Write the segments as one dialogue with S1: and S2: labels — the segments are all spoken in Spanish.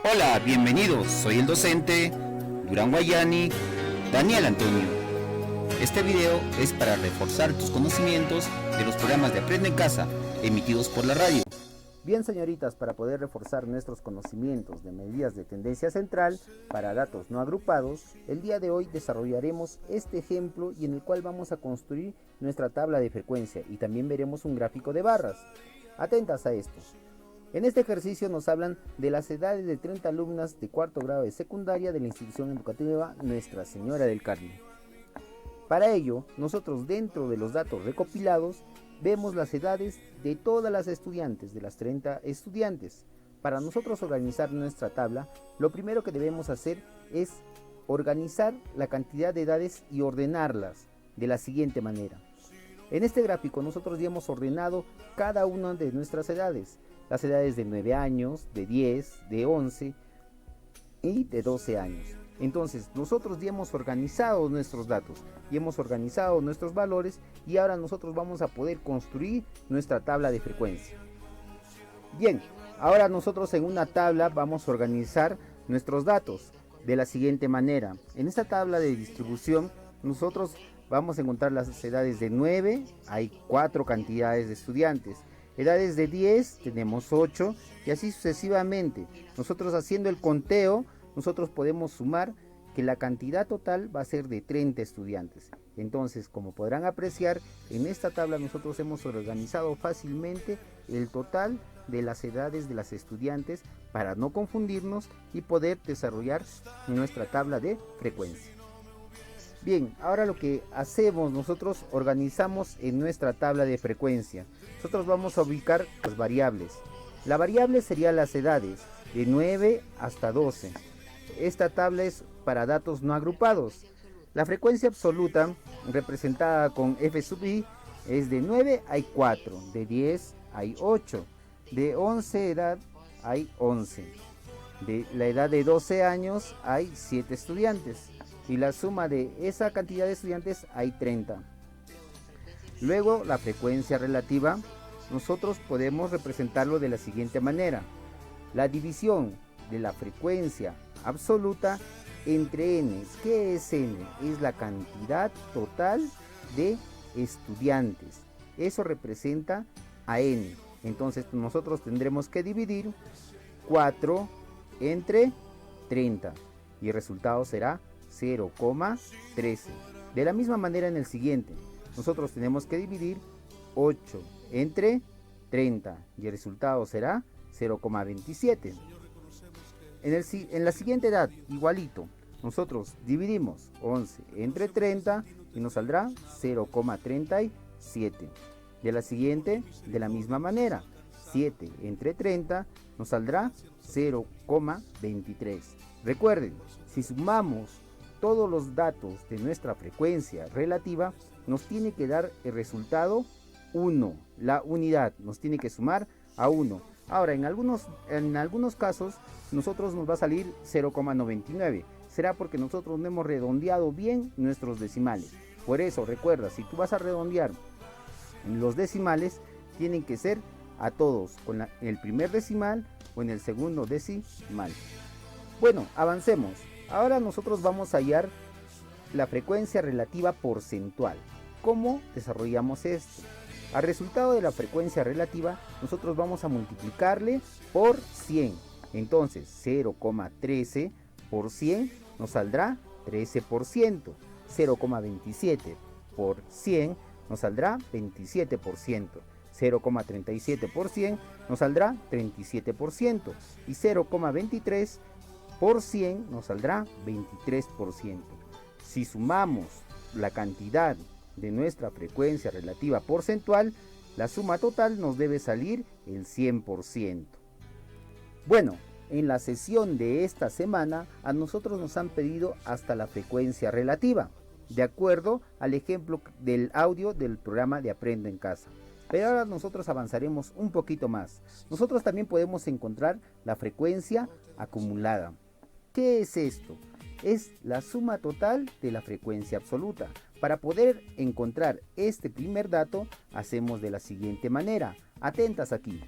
S1: Hola, bienvenidos. Soy el docente Durán Guayani, Daniel Antonio. Este video es para reforzar tus conocimientos de los programas de Aprende en Casa emitidos por la radio.
S2: Bien, señoritas, para poder reforzar nuestros conocimientos de medidas de tendencia central para datos no agrupados, el día de hoy desarrollaremos este ejemplo y en el cual vamos a construir nuestra tabla de frecuencia y también veremos un gráfico de barras. Atentas a esto. En este ejercicio nos hablan de las edades de 30 alumnas de cuarto grado de secundaria de la institución educativa Nuestra Señora del Carmen. Para ello, nosotros dentro de los datos recopilados, vemos las edades de todas las estudiantes, de las 30 estudiantes. Para nosotros organizar nuestra tabla, lo primero que debemos hacer es organizar la cantidad de edades y ordenarlas de la siguiente manera. En este gráfico nosotros ya hemos ordenado cada una de nuestras edades. Las edades de 9 años, de 10, de 11 y de 12 años. Entonces nosotros ya hemos organizado nuestros datos, ya hemos organizado nuestros valores y ahora nosotros vamos a poder construir nuestra tabla de frecuencia. Bien, ahora nosotros en una tabla vamos a organizar nuestros datos de la siguiente manera. En esta tabla de distribución nosotros vamos a encontrar las edades de 9, hay 4 cantidades de estudiantes. Edades de 10 tenemos 8 y así sucesivamente. Nosotros haciendo el conteo, nosotros podemos sumar que la cantidad total va a ser de 30 estudiantes. Entonces, como podrán apreciar, en esta tabla nosotros hemos organizado fácilmente el total de las edades de las estudiantes para no confundirnos y poder desarrollar nuestra tabla de frecuencia. Bien, ahora lo que hacemos, nosotros organizamos en nuestra tabla de frecuencia. Nosotros vamos a ubicar las variables. La variable sería las edades de 9 hasta 12. Esta tabla es para datos no agrupados. La frecuencia absoluta, representada con f sub i, es de 9 hay 4, de 10 hay 8, de 11 edad hay 11, de la edad de 12 años hay 7 estudiantes. Y la suma de esa cantidad de estudiantes hay 30. Luego la frecuencia relativa, nosotros podemos representarlo de la siguiente manera. La división de la frecuencia absoluta entre n. ¿Qué es n? Es la cantidad total de estudiantes. Eso representa a n. Entonces nosotros tendremos que dividir 4 entre 30 y el resultado será 0,13. De la misma manera en el siguiente, nosotros tenemos que dividir 8 entre 30 y el resultado será 0,27. En la siguiente edad, igualito, nosotros dividimos 11 entre 30 y nos saldrá 0,37. De la siguiente, de la misma manera, 7 entre 30 nos saldrá 0,23. Recuerden, si sumamos todos los datos de nuestra frecuencia relativa, nos tiene que dar el resultado 1. La unidad nos tiene que sumar a 1. Ahora, en algunos casos, nosotros nos va a salir 0,99. Será porque nosotros no hemos redondeado bien nuestros decimales. Por eso, recuerda, si tú vas a redondear los decimales, tienen que ser a todos, con el primer decimal o en el segundo decimal. Bueno, avancemos. Ahora nosotros vamos a hallar la frecuencia relativa porcentual. ¿Cómo desarrollamos esto? Al resultado de la frecuencia relativa, nosotros vamos a multiplicarle por 100. Entonces, 0,13 por 100 nos saldrá 13%. 0,27 por 100 nos saldrá 27%. 0,37 por 100 nos saldrá 37%. Y 0,23 por 100 nos saldrá 23%. Si sumamos la cantidad de nuestra frecuencia relativa porcentual, la suma total nos debe salir el 100%. Bueno, en la sesión de esta semana a nosotros nos han pedido hasta la frecuencia relativa, de acuerdo al ejemplo del audio del programa de Aprendo en Casa. Pero ahora nosotros avanzaremos un poquito más. Nosotros también podemos encontrar la frecuencia acumulada. ¿Qué es esto? Es la suma total de la frecuencia absoluta. Para poder encontrar este primer dato, hacemos de la siguiente manera. Atentas aquí.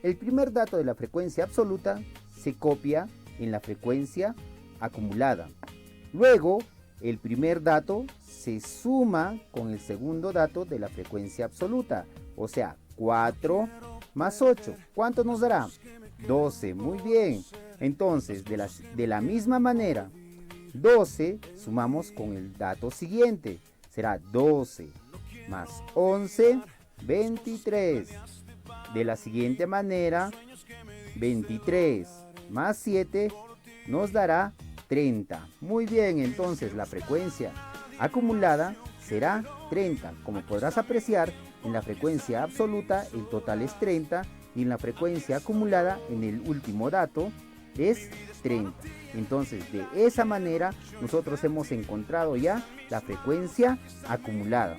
S2: El primer dato de la frecuencia absoluta se copia en la frecuencia acumulada. Luego, el primer dato se suma con el segundo dato de la frecuencia absoluta, o sea, 4 más 8. ¿Cuánto nos dará? 12. Muy bien. Entonces, de la misma manera, 12 sumamos con el dato siguiente. Será 12 más 11, 23. De la siguiente manera, 23 más 7 nos dará 30. Muy bien, entonces la frecuencia acumulada será 30. Como podrás apreciar, en la frecuencia absoluta el total es 30 y en la frecuencia acumulada en el último dato es 30. Entonces, de esa manera nosotros hemos encontrado ya la frecuencia acumulada.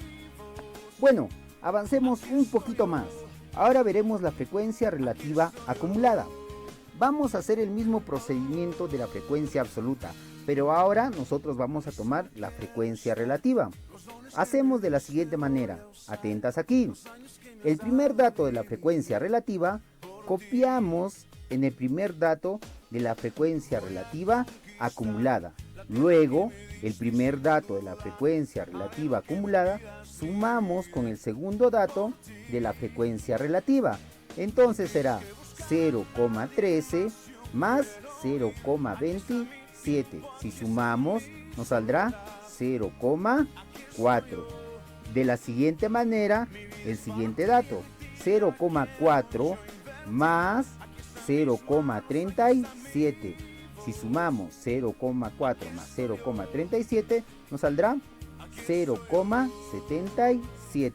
S2: Bueno, avancemos un poquito más. Ahora veremos la frecuencia relativa acumulada. Vamos a hacer el mismo procedimiento de la frecuencia absoluta, pero ahora nosotros vamos a tomar la frecuencia relativa. Hacemos de la siguiente manera, atentas aquí. El primer dato de la frecuencia relativa, copiamos en el primer dato de la frecuencia relativa acumulada. Luego, el primer dato de la frecuencia relativa acumulada, sumamos con el segundo dato de la frecuencia relativa. Entonces será 0,13 más 0,27. Si sumamos, nos saldrá 0,4. De la siguiente manera, el siguiente dato, 0,4 más 0,37. Si sumamos 0,4 más 0,37, nos saldrá 0,77.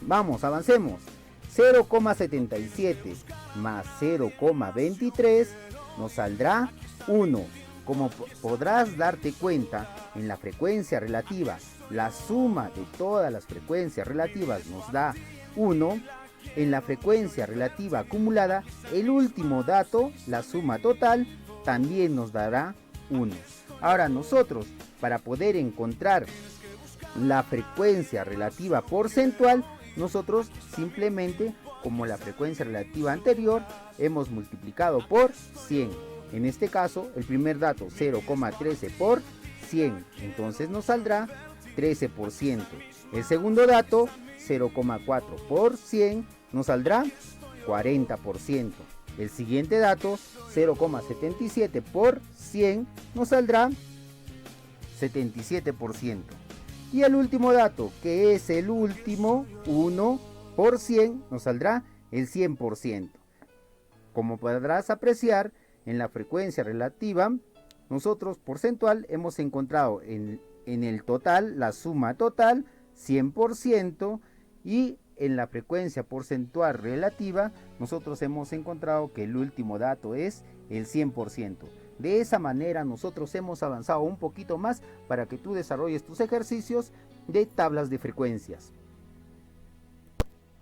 S2: Vamos, avancemos. 0,77 más 0,23 nos saldrá 1. Como podrás darte cuenta, en la frecuencia relativa, la suma de todas las frecuencias relativas nos da 1. En la frecuencia relativa acumulada, el último dato, la suma total, también nos dará 1. Ahora nosotros, para poder encontrar la frecuencia relativa porcentual, nosotros simplemente, como la frecuencia relativa anterior, hemos multiplicado por 100. En este caso, el primer dato, 0,13 por 100. Entonces nos saldrá 13%. El segundo dato, 0,4 por 100, nos saldrá 40%. El siguiente dato, 0,77 por 100, nos saldrá 77%. Y el último dato, que es el último, 1 por 100, nos saldrá el 100%. Como podrás apreciar, en la frecuencia relativa, nosotros porcentual hemos encontrado en el total, la suma total, 100%, y en la frecuencia porcentual relativa, nosotros hemos encontrado que el último dato es el 100%. De esa manera nosotros hemos avanzado un poquito más para que tú desarrolles tus ejercicios de tablas de frecuencias.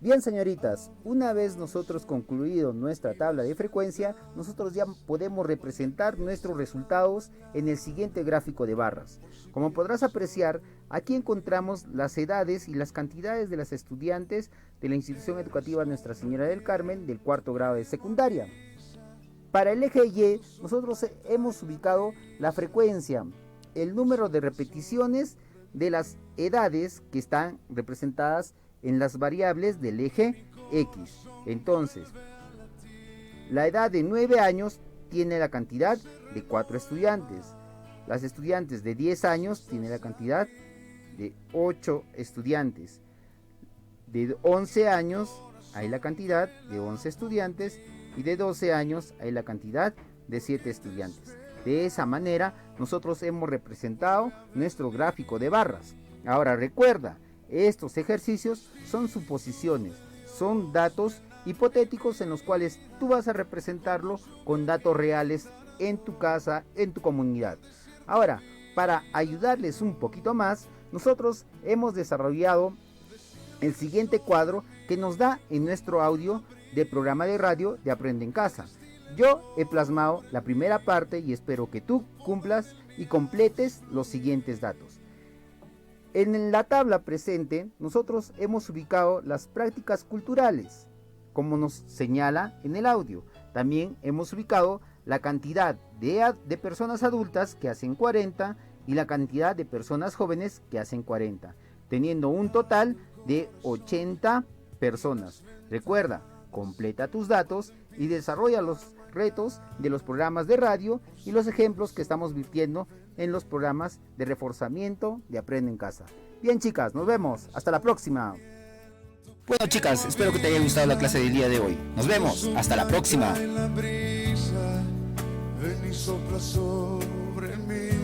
S2: Bien, señoritas, una vez nosotros concluido nuestra tabla de frecuencia, nosotros ya podemos representar nuestros resultados en el siguiente gráfico de barras. Como podrás apreciar, aquí encontramos las edades y las cantidades de las estudiantes de la institución educativa Nuestra Señora del Carmen del cuarto grado de secundaria. Para el eje Y, nosotros hemos ubicado la frecuencia, el número de repeticiones de las edades que están representadas en las variables del eje X. Entonces, la edad de 9 años tiene la cantidad de 4 estudiantes. Las estudiantes de 10 años tienen la cantidad de 8 estudiantes. De 11 años hay la cantidad de 11 estudiantes y de 12 años hay la cantidad de 7 estudiantes. De esa manera nosotros hemos representado nuestro gráfico de barras. Ahora recuerda, estos ejercicios son suposiciones, son datos hipotéticos en los cuales tú vas a representarlo con datos reales en tu casa, en tu comunidad. Ahora, para ayudarles un poquito más, nosotros hemos desarrollado el siguiente cuadro que nos da en nuestro audio del programa de radio de Aprende en Casa. Yo he plasmado la primera parte y espero que tú cumplas y completes los siguientes datos. En la tabla presente, nosotros hemos ubicado las prácticas culturales, como nos señala en el audio. También hemos ubicado la cantidad de personas adultas que hacen 40 y la cantidad de personas jóvenes que hacen 40, teniendo un total de 80 personas. Recuerda, completa tus datos y desarrolla los retos de los programas de radio y los ejemplos que estamos virtiendo en los programas de reforzamiento de Aprende en Casa. Bien, chicas, nos vemos. Hasta la próxima.
S1: Bueno, chicas, espero que te haya gustado la clase del día de hoy. Nos vemos. Hasta la próxima.
S3: Ven y sopla sobre mí.